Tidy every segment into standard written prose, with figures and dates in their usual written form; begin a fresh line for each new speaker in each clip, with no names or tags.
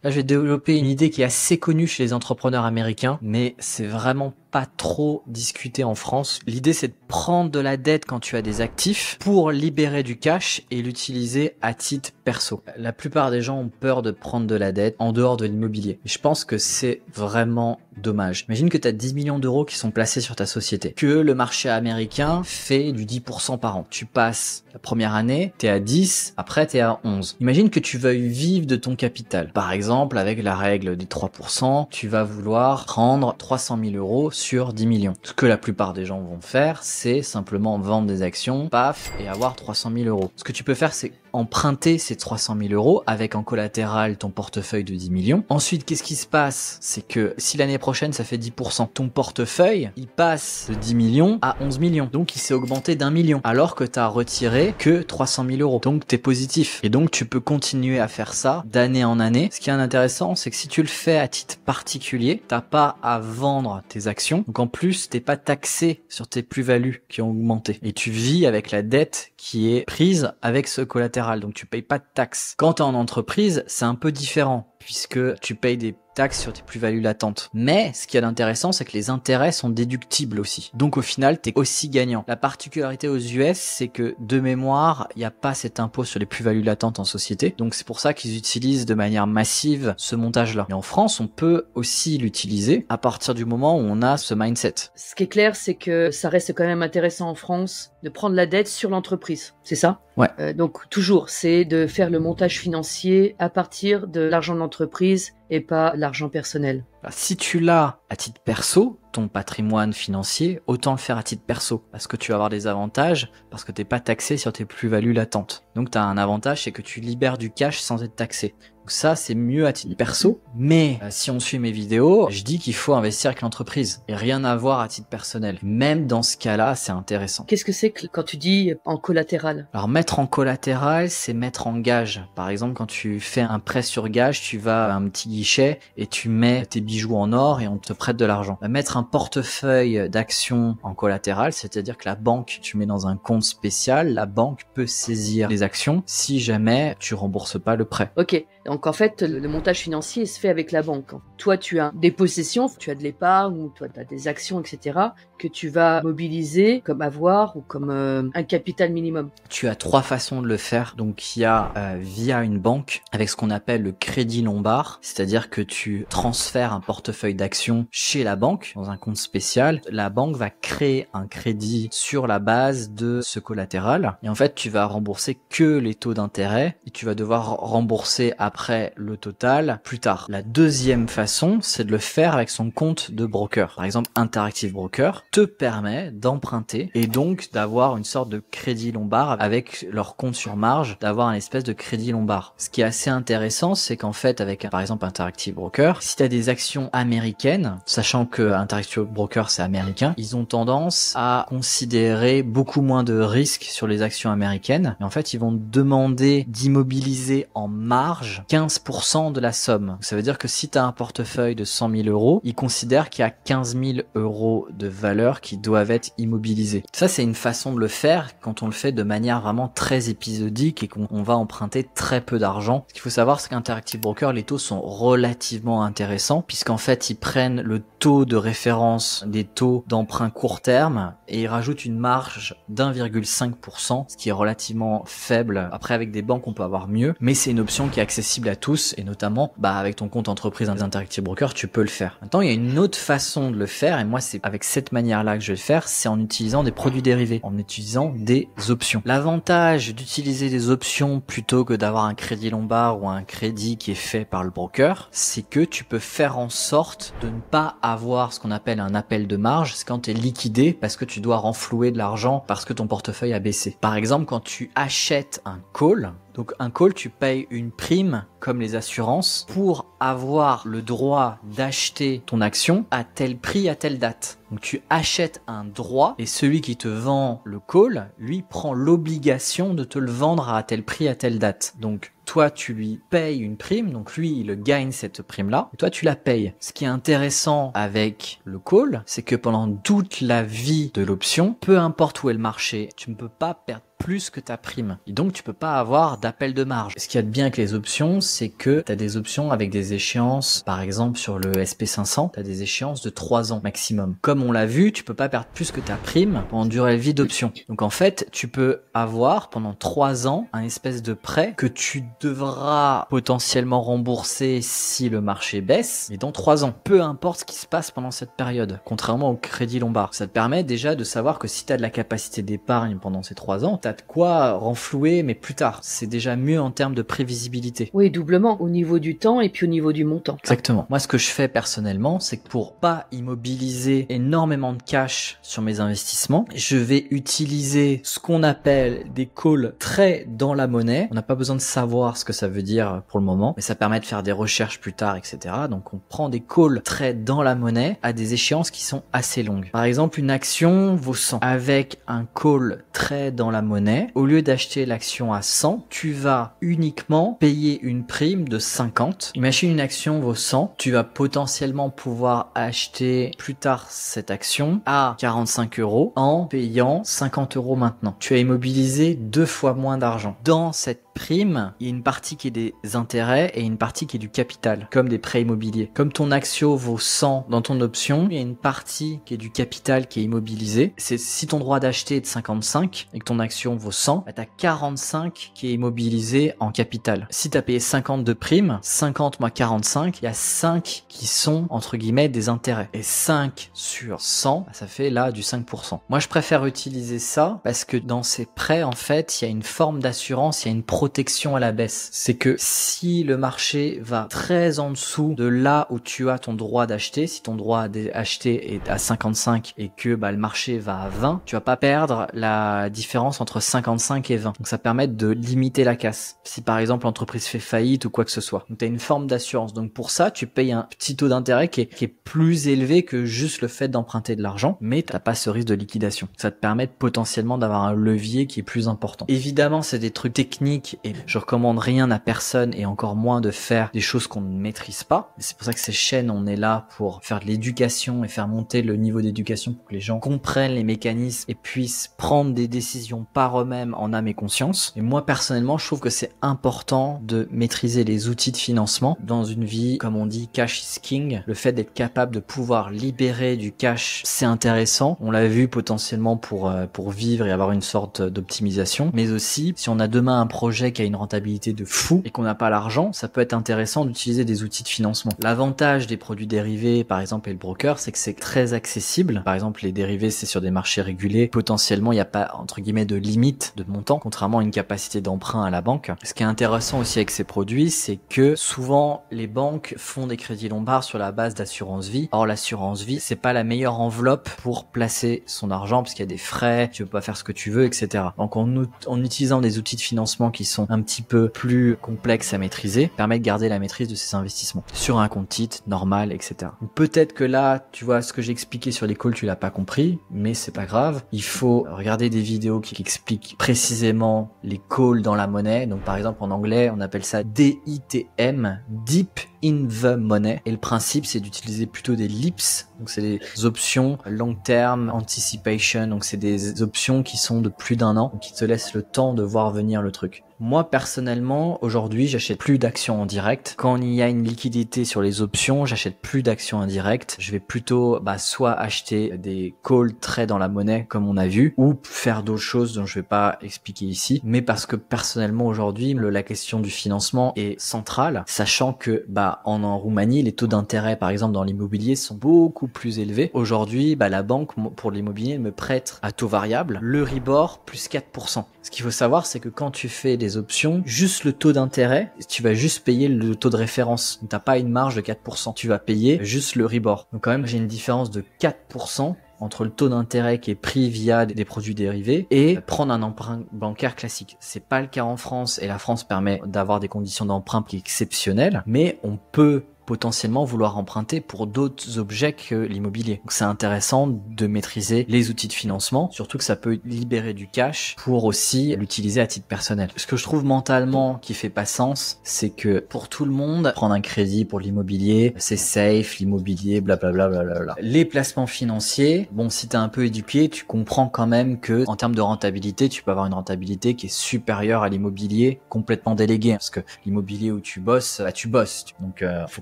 Là, je vais développer une idée qui est assez connue chez les entrepreneurs américains, mais c'est vraiment pas trop discuté en France. L'idée, c'est de prendre de la dette quand tu as des actifs pour libérer du cash et l'utiliser à titre perso. La plupart des gens ont peur de prendre de la dette en dehors de l'immobilier. Je pense que c'est vraiment dommage. Imagine que tu as 10 millions d'euros qui sont placés sur ta société, que le marché américain fait du 10% par an. Tu passes la première année, t'es à 10, après t'es à 11. Imagine que tu veuilles vivre de ton capital. Par exemple, avec la règle des 3%, tu vas vouloir prendre 300 000 euros sur 10 millions. Ce que la plupart des gens vont faire, c'est simplement vendre des actions, paf, et avoir 300 000 euros. Ce que tu peux faire, c'est emprunter ces 300 000 euros avec en collatéral ton portefeuille de 10 millions. Ensuite, qu'est-ce qui se passe? C'est que si l'année prochaine, ça fait 10%, ton portefeuille, il passe de 10 millions à 11 millions. Donc, il s'est augmenté d'1 million, alors que tu as retiré que 300 000 euros. Donc, tu es positif. Et donc, tu peux continuer à faire ça d'année en année. Ce qui est intéressant, c'est que si tu le fais à titre particulier, t'as pas à vendre tes actions. Donc, en plus, t'es pas taxé sur tes plus-values qui ont augmenté. Et tu vis avec la dette qui est prise avec ce collatéral. Donc tu payes pas de taxes. Quand tu es en entreprise, c'est un peu différent puisque tu payes des taxes sur tes plus-values latentes. Mais ce qui est intéressant, c'est que les intérêts sont déductibles aussi. Donc au final, tu es aussi gagnant. La particularité aux US, c'est que de mémoire, il n'y a pas cet impôt sur les plus-values latentes en société. Donc c'est pour ça qu'ils utilisent de manière massive ce montage-là. Et en France, on peut aussi l'utiliser à partir du moment où on a ce mindset.
Ce qui est clair, c'est que ça reste quand même intéressant en France de prendre la dette sur l'entreprise. C'est ça?
Ouais.
Donc toujours, c'est de faire le montage financier à partir de l'argent de l'entreprise et pas l'argent personnel.
Si tu l'as à titre perso, ton patrimoine financier, autant le faire à titre perso, parce que tu vas avoir des avantages, parce que t'es pas taxé sur tes plus-values latentes. Donc tu as un avantage, c'est que tu libères du cash sans être taxé. Donc ça, c'est mieux à titre perso. Mais si on suit mes vidéos, je dis qu'il faut investir avec l'entreprise et rien à voir à titre personnel. Même dans ce cas-là, c'est intéressant.
Qu'est-ce que c'est que quand tu dis en collatéral?
Alors mettre en collatéral, c'est mettre en gage. Par exemple, quand tu fais un prêt sur gage, tu vas à un petit guichet et tu mets tes bijoux en or et on te prête de l'argent. Mettre un portefeuille d'actions en collatéral, c'est-à-dire que la banque, tu mets dans un compte spécial, la banque peut saisir les actions si jamais tu rembourses pas le prêt.
Ok, donc en fait, le montage financier se fait avec la banque. Toi, tu as des possessions, tu as de l'épargne, ou toi, tu as des actions, etc., que tu vas mobiliser comme avoir ou comme un capital minimum.
Tu as 3 façons de le faire. Donc, il y a via une banque avec ce qu'on appelle le crédit lombard, c'est-à-dire que tu transfères un portefeuille d'actions chez la banque dans un compte spécial. La banque va créer un crédit sur la base de ce collatéral et en fait, tu vas rembourser que les taux d'intérêt et tu vas devoir rembourser après le total plus tard. La deuxième façon, c'est de le faire avec son compte de broker. Par exemple, Interactive Broker te permet d'emprunter et donc d'avoir une sorte de crédit lombard avec leur compte sur marge, d'avoir un espèce de crédit lombard. Ce qui est assez intéressant, c'est qu'en fait, avec par exemple Interactive Broker, si tu as des actions américaines, sachant que Interactive Broker c'est américain, ils ont tendance à considérer beaucoup moins de risques sur les actions américaines. Et en fait, ils vont demander d'immobiliser en marge 15% de la somme. Donc, ça veut dire que si tu as un portefeuille de 100 000 euros, ils considèrent qu'il y a 15 000 euros de valeur qui doivent être immobilisés. Ça, c'est une façon de le faire quand on le fait de manière vraiment très épisodique et qu'on va emprunter très peu d'argent. Ce qu'il faut savoir, c'est qu'Interactive Broker, les taux sont relativement intéressants puisqu'en fait, ils prennent le taux de référence des taux d'emprunt court terme et ils rajoutent une marge d'1,5%, ce qui est relativement faible. Après, avec des banques, on peut avoir mieux, mais c'est une option qui est accessible à tous et notamment avec ton compte entreprise Interactive Broker, tu peux le faire. Maintenant, il y a une autre façon de le faire et moi, c'est avec cette manière-là que je vais le faire, c'est en utilisant des produits dérivés, en utilisant des options. L'avantage d'utiliser des options plutôt que d'avoir un crédit lombard ou un crédit qui est fait par le broker, c'est que tu peux faire en sorte de ne pas avoir ce qu'on appelle un appel de marge, c'est quand tu es liquidé parce que tu dois renflouer de l'argent parce que ton portefeuille a baissé. Par exemple, quand tu achètes un call, donc un call, tu payes une prime comme les assurances pour avoir le droit d'acheter ton action à tel prix à telle date. Donc tu achètes un droit et celui qui te vend le call, lui, prend l'obligation de te le vendre à tel prix à telle date. Donc toi, tu lui payes une prime, donc lui, il gagne cette prime-là, et toi, tu la payes. Ce qui est intéressant avec le call, c'est que pendant toute la vie de l'option, peu importe où est le marché, tu ne peux pas perdre plus que ta prime. Et donc, tu peux pas avoir d'appel de marge. Ce qu'il y a de bien avec les options, c'est que tu as des options avec des échéances, par exemple sur le SP500, tu as des échéances de 3 ans maximum. Comme on l'a vu, tu peux pas perdre plus que ta prime pendant durée de vie d'option. Donc en fait, tu peux avoir pendant 3 ans un espèce de prêt que tu devras potentiellement rembourser si le marché baisse, mais dans 3 ans. Peu importe ce qui se passe pendant cette période, contrairement au crédit lombard. Ça te permet déjà de savoir que si tu as de la capacité d'épargne pendant ces 3 ans, tu as de quoi renflouer, mais plus tard. C'est déjà mieux en termes de prévisibilité.
Oui, doublement, au niveau du temps et puis au niveau du montant.
Exactement. Moi, ce que je fais personnellement, c'est que pour pas immobiliser énormément de cash sur mes investissements, je vais utiliser ce qu'on appelle des calls très dans la monnaie. On n'a pas besoin de savoir ce que ça veut dire pour le moment, mais ça permet de faire des recherches plus tard, etc. Donc, on prend des calls très dans la monnaie à des échéances qui sont assez longues. Par exemple, une action vaut 100. Avec un call très dans la monnaie, au lieu d'acheter l'action à 100, tu vas uniquement payer une prime de 50. Imagine une action vaut 100, tu vas potentiellement pouvoir acheter plus tard cette action à 45 € en payant 50 € maintenant. Tu as immobilisé 2 fois moins d'argent. Dans cette prime, il y a une partie qui est des intérêts et une partie qui est du capital, comme des prêts immobiliers. Comme ton action vaut 100 dans ton option, il y a une partie qui est du capital qui est immobilisée. C'est si ton droit d'acheter est de 55 et que ton action vaut 100, bah t'as 45 qui est immobilisé en capital. Si t'as payé 50 de prime, 50 moins 45, il y a 5 qui sont entre guillemets des intérêts. Et 5 sur 100, bah ça fait là du 5%. Moi, je préfère utiliser ça parce que dans ces prêts, en fait, il y a une forme d'assurance, il y a une protection à la baisse. C'est que si le marché va très en dessous de là où tu as ton droit d'acheter, si ton droit d'acheter est à 55 et que le marché va à 20, tu vas pas perdre la différence entre 55 et 20. Donc ça permet de limiter la casse. Si par exemple l'entreprise fait faillite ou quoi que ce soit. Donc tu as une forme d'assurance. Donc pour ça, tu payes un petit taux d'intérêt qui est plus élevé que juste le fait d'emprunter de l'argent, mais t'as pas ce risque de liquidation. Ça te permet potentiellement d'avoir un levier qui est plus important. Évidemment, c'est des trucs techniques et je recommande rien à personne et encore moins de faire des choses qu'on ne maîtrise pas. C'est pour ça que ces chaînes, on est là pour faire de l'éducation et faire monter le niveau d'éducation pour que les gens comprennent les mécanismes et puissent prendre des décisions par eux-mêmes en âme et conscience. Et moi, personnellement, je trouve que c'est important de maîtriser les outils de financement dans une vie, comme on dit, cash is king. Le fait d'être capable de pouvoir libérer du cash, c'est intéressant. On l'a vu potentiellement pour vivre et avoir une sorte d'optimisation. Mais aussi, si on a demain un projet qui a une rentabilité de fou et qu'on n'a pas l'argent, ça peut être intéressant d'utiliser des outils de financement. L'avantage des produits dérivés, par exemple, et le broker, c'est que c'est très accessible. Par exemple, les dérivés, c'est sur des marchés régulés. Potentiellement, il n'y a pas, entre guillemets, de limite de montant, contrairement à une capacité d'emprunt à la banque. Ce qui est intéressant aussi avec ces produits, c'est que souvent, les banques font des crédits lombards sur la base d'assurance vie. Or, l'assurance vie, c'est pas la meilleure enveloppe pour placer son argent parce qu'il y a des frais, tu peux pas faire ce que tu veux, etc. Donc, en utilisant des outils de financement qui sont un petit peu plus complexes à maîtriser, permet de garder la maîtrise de ses investissements sur un compte titre normal, etc. Peut-être que là, tu vois, ce que j'ai expliqué sur les calls, tu l'as pas compris, mais c'est pas grave. Il faut regarder des vidéos qui expliquent précisément les calls dans la monnaie. Donc, par exemple, en anglais, on appelle ça DITM, Deep in the Money. Et le principe, c'est d'utiliser plutôt des LIPS. Donc, c'est des options long term anticipation. Donc, c'est des options qui sont de plus d'1 an, qui te laissent le temps de voir venir le truc. Moi, personnellement, aujourd'hui, j'achète plus d'actions en direct. Quand il y a une liquidité sur les options, j'achète plus d'actions en direct. Je vais plutôt, soit acheter des calls très dans la monnaie, comme on a vu, ou faire d'autres choses dont je vais pas expliquer ici. Mais parce que personnellement, aujourd'hui, la question du financement est centrale, sachant que, en Roumanie, les taux d'intérêt, par exemple, dans l'immobilier sont beaucoup plus élevés. Aujourd'hui, la banque, pour l'immobilier, me prête à taux variable, l'Euribor plus 4%. Ce qu'il faut savoir, c'est que quand tu fais des options, juste le taux d'intérêt, tu vas juste payer le taux de référence. Donc, t'as pas une marge de 4%. Tu vas payer juste le Euribor. Donc, quand même, j'ai une différence de 4% entre le taux d'intérêt qui est pris via des produits dérivés et prendre un emprunt bancaire classique. C'est pas le cas en France et la France permet d'avoir des conditions d'emprunt qui sont exceptionnelles, mais on peut potentiellement vouloir emprunter pour d'autres objets que l'immobilier. Donc c'est intéressant de maîtriser les outils de financement, surtout que ça peut libérer du cash pour aussi l'utiliser à titre personnel. Ce que je trouve mentalement qui fait pas sens, c'est que pour tout le monde, prendre un crédit pour l'immobilier, c'est safe, l'immobilier, blablabla, blablabla. Les placements financiers, bon, si t'es un peu éduqué, tu comprends quand même que en termes de rentabilité, tu peux avoir une rentabilité qui est supérieure à l'immobilier complètement délégué, parce que l'immobilier où tu bosses, bah, tu bosses. Donc faut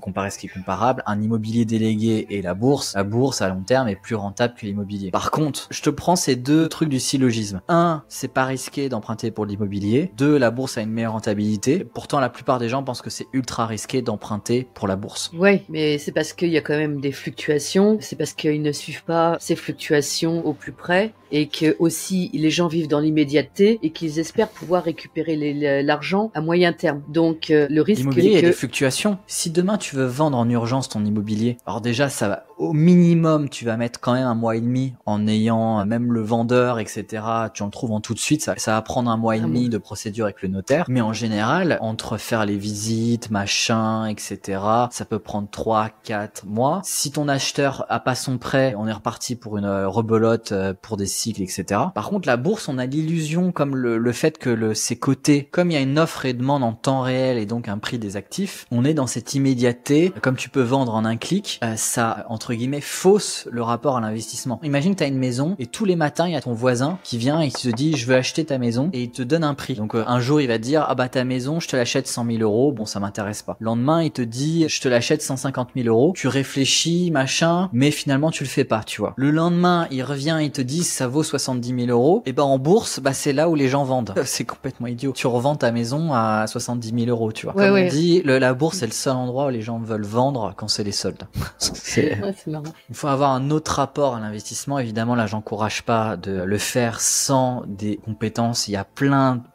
comparer ce qui est comparable. Un immobilier délégué et la bourse à long terme est plus rentable que l'immobilier. Par contre, je te prends ces deux trucs du syllogisme. Un, c'est pas risqué d'emprunter pour l'immobilier. Deux, la bourse a une meilleure rentabilité. Pourtant, la plupart des gens pensent que c'est ultra risqué d'emprunter pour la bourse.
Ouais, mais c'est parce qu'il y a quand même des fluctuations. C'est parce qu'ils ne suivent pas ces fluctuations au plus près et que aussi les gens vivent dans l'immédiateté et qu'ils espèrent pouvoir récupérer l'argent à moyen terme. Donc le risque
L'immobilier, il y a
est
des
que
fluctuations. Si demain tu veux vendre en urgence ton immobilier, alors déjà ça va au minimum, tu vas mettre quand même 1 mois et demi en ayant même le vendeur, etc. Tu en le trouves en tout de suite. Ça va prendre 1 mois et demi de procédure avec le notaire. Mais en général, entre faire les visites, machin, etc., ça peut prendre 3-4 mois. Si ton acheteur a pas son prêt, on est reparti pour une rebelote pour des cycles, etc. Par contre, la bourse, on a l'illusion, comme le fait que c'est coté, comme il y a une offre et demande en temps réel et donc un prix des actifs, on est dans cette immédiateté. Comme tu peux vendre en un clic, ça, entre guillemets, fausse le rapport à l'investissement. Imagine que tu as une maison et tous les matins, il y a ton voisin qui vient et qui te dit « je veux acheter ta maison » et il te donne un prix. Donc un jour, il va te dire « ah bah ta maison, je te l'achète 100 000 euros. Bon, ça m'intéresse pas. » Le lendemain, il te dit « je te l'achète 150 000 euros. » Tu réfléchis, machin, mais finalement, tu le fais pas, tu vois. Le lendemain, il revient et il te dit « ça vaut 70 000 euros. » Et ben en bourse, bah c'est là où les gens vendent. C'est complètement idiot. Tu revends ta maison à 70 000 euros, tu vois.
Ouais,
Comme
ouais.
on dit, la bourse, c'est le seul endroit où les gens veulent vendre quand c'est les soldes.
C'est marrant.
Il faut avoir un autre rapport à l'investissement. Évidemment, là, j'encourage pas de le faire sans des compétences. Il y a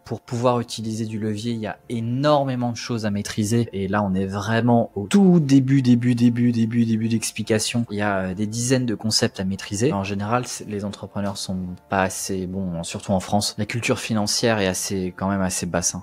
pour pouvoir utiliser du levier, il y a énormément de choses à maîtriser. Et là, on est vraiment au tout début d'explication. Il y a des dizaines de concepts à maîtriser. En général, les entrepreneurs sont pas assez bons, surtout en France. La culture financière est quand même assez basse.